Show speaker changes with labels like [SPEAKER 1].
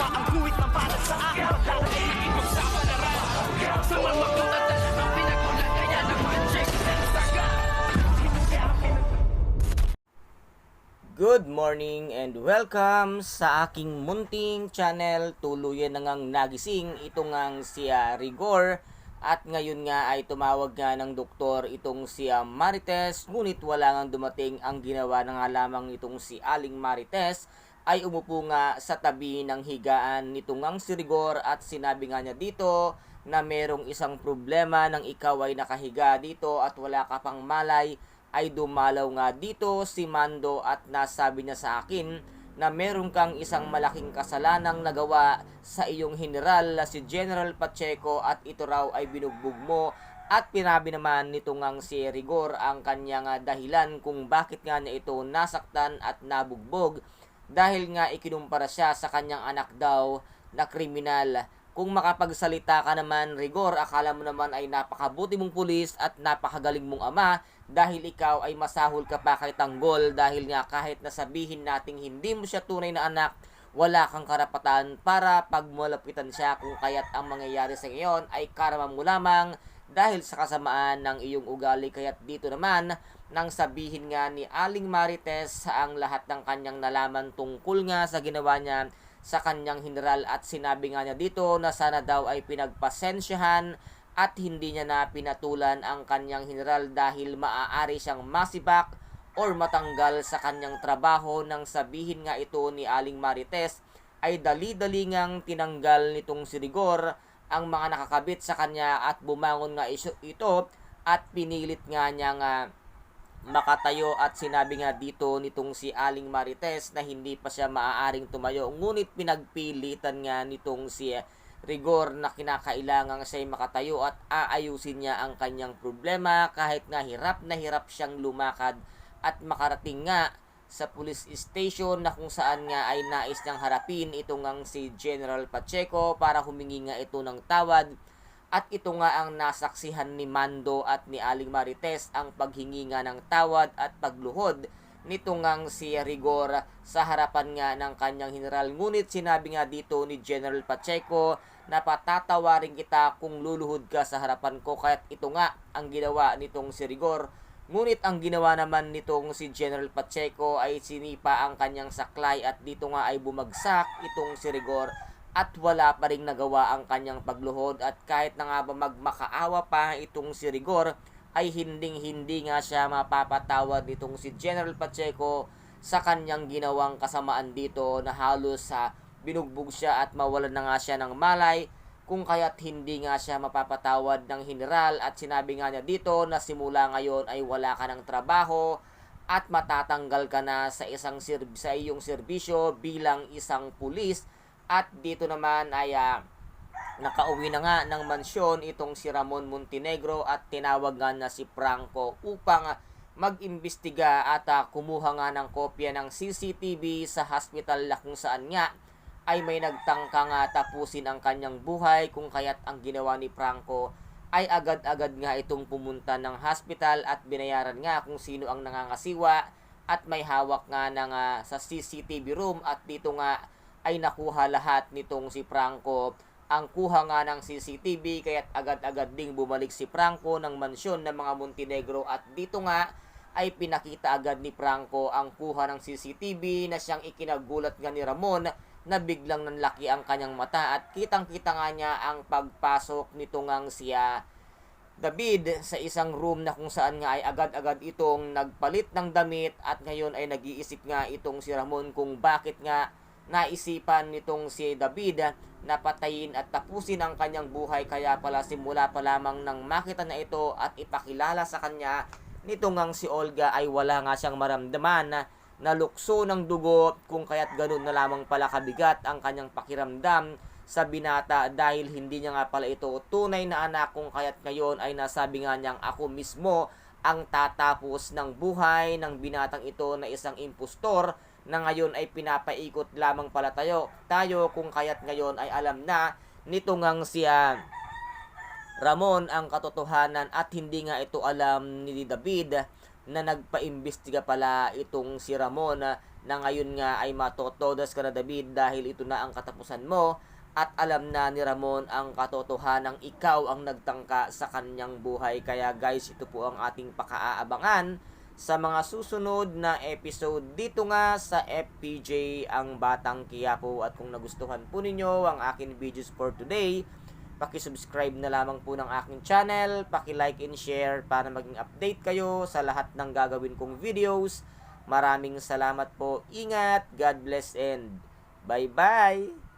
[SPEAKER 1] tama ang guhit na para sa akin. Pagdala ay nakipagsapalaran sa mga katatan ang pinagmulan kaya naman check saga.
[SPEAKER 2] Good morning and welcome sa aking munting channel. Tuluyan na ngang nagising ito ngang si Rigor. At ngayon nga ay tumawag nga ng doktor itong si Marites. Ngunit wala ngang dumating. Ang ginawa na nga lamang itong si Aling Marites ay umupo nga sa tabi ng higaan nito ngang si Rigor. At sinabi nga niya dito na merong isang problema nang ikaw ay nakahiga dito at wala ka pang malay. Ay dumalaw nga dito si Mando at nasabi niya sa akin na meron kang isang malaking kasalanang nagawa sa iyong general na si General Pacheco at ito raw ay binugbog mo. At pinabi naman nito ngang si Rigor ang kanyang dahilan kung bakit nga niya ito nasaktan at nabugbog dahil nga ikinumpara siya sa kanyang anak daw na kriminal. Kung makapagsalita ka naman, Rigor, akala mo naman ay napakabuti mong pulis at napakagaling mong ama dahil ikaw ay masahol ka pa kay Tanggol dahil nga kahit nasabihin nating hindi mo siya tunay na anak, wala kang karapatan para pagmalapitan siya kung kaya't ang mangyayari sa ngayon ay karma mo lamang dahil sa kasamaan ng iyong ugali. Kaya't dito naman nang sabihin nga ni Aling Marites ang lahat ng kanyang nalaman tungkol nga sa ginawa niya sa kanyang general at sinabi nga niya dito na sana daw ay pinagpasensyahan at hindi niya na pinatulan ang kanyang general dahil maaari siyang masibak or matanggal sa kanyang trabaho. Nang sabihin nga ito ni Aling Marites ay dali-dali ngang tinanggal nitong si Rigor ang mga nakakabit sa kanya at bumangon nga ito at pinilit nga niya nga makatayo at sinabi nga dito nitong si Aling Marites na hindi pa siya maaaring tumayo. Ngunit pinagpilitan nga nitong si Rigor na kinakailangan siya makatayo at aayusin niya ang kanyang problema kahit nga hirap na hirap siyang lumakad at makarating nga sa police station na kung saan nga ay nais niyang harapin ito ngang si General Pacheco para humingi nga ito ng tawad. At ito nga ang nasaksihan ni Mando at ni Aling Marites ang paghingi nga ng tawad at pagluhod nito ngang si Rigor sa harapan nga ng kanyang general. Ngunit sinabi nga dito ni General Pacheco na patatawarin kita kung luluhod ka sa harapan ko. Kaya't ito nga ang ginawa nitong si Rigor. Ngunit ang ginawa naman nitong si General Pacheco ay sinipa ang kanyang saklay at dito nga ay bumagsak itong si Rigor. At wala pa rin nagawa ang kanyang pagluhod at kahit na nga ba magmakaawa pa itong si Rigor ay hindi nga siya mapapatawad nitong si General Pacheco sa kanyang ginawang kasamaan dito na halos sa binugbog siya at mawalan na nga siya ng malay kung kaya't hindi nga siya mapapatawad ng general. At sinabi nga niya dito na simula ngayon ay wala ka ng trabaho at matatanggal ka na sa iyong serbisyo bilang isang pulis. At dito naman ay nakauwi na nga ng mansyon itong si Ramon Montenegro at tinawag nga na si Franco upang mag-imbestiga at kumuha nga ng kopya ng CCTV sa hospital na kung saan nga ay may nagtangka nga tapusin ang kanyang buhay. Kung kaya't ang ginawa ni Franco ay agad-agad nga itong pumunta ng hospital at binayaran nga kung sino ang nangangasiwa at may hawak nga sa CCTV room. At dito nga ay nakuha lahat nitong si Franco ang kuha nga ng CCTV, kaya't agad-agad ding bumalik si Franco ng mansyon ng mga Montenegro at dito nga ay pinakita agad ni Franco ang kuha ng CCTV na siyang ikinagulat nga ni Ramon na biglang nanlaki ang kanyang mata at kitang-kita nga niya ang pagpasok nito ngang siya David sa isang room na kung saan nga ay agad-agad itong nagpalit ng damit at ngayon ay nag-iisip nga itong si Ramon kung bakit nga naisipan nitong si David na patayin at tapusin ang kanyang buhay. Kaya pala simula pa lamang nang makita na ito at ipakilala sa kanya nitong ngang si Olga ay wala nga siyang maramdaman na lukso ng dugo kung kaya't ganun na lamang pala kabigat ang kanyang pakiramdam sa binata dahil hindi niya nga pala ito tunay na anak. Kung kaya't ngayon ay nasabi nga niyang ako mismo ang tatapos ng buhay ng binatang ito na isang impostor na ngayon ay pinapaikot lamang pala tayo kung kaya't ngayon ay alam na nito ngang siya Ramon ang katotohanan at hindi nga ito alam ni David na nagpaimbestiga pala itong si Ramon na ngayon nga ay matotodas ka na, David, dahil ito na ang katapusan mo at alam na ni Ramon ang katotohanang ikaw ang nagtangka sa kanyang buhay. Kaya guys, ito po ang ating pakaaabangan sa mga susunod na episode dito nga sa FPJ ang Batang Quiapo. At kung nagustuhan po ninyo ang aking videos for today, paki-subscribe na lamang po ng aking channel, paki-like and share para maging update kayo sa lahat ng gagawin kong videos. Maraming salamat po. Ingat, God bless, and bye-bye!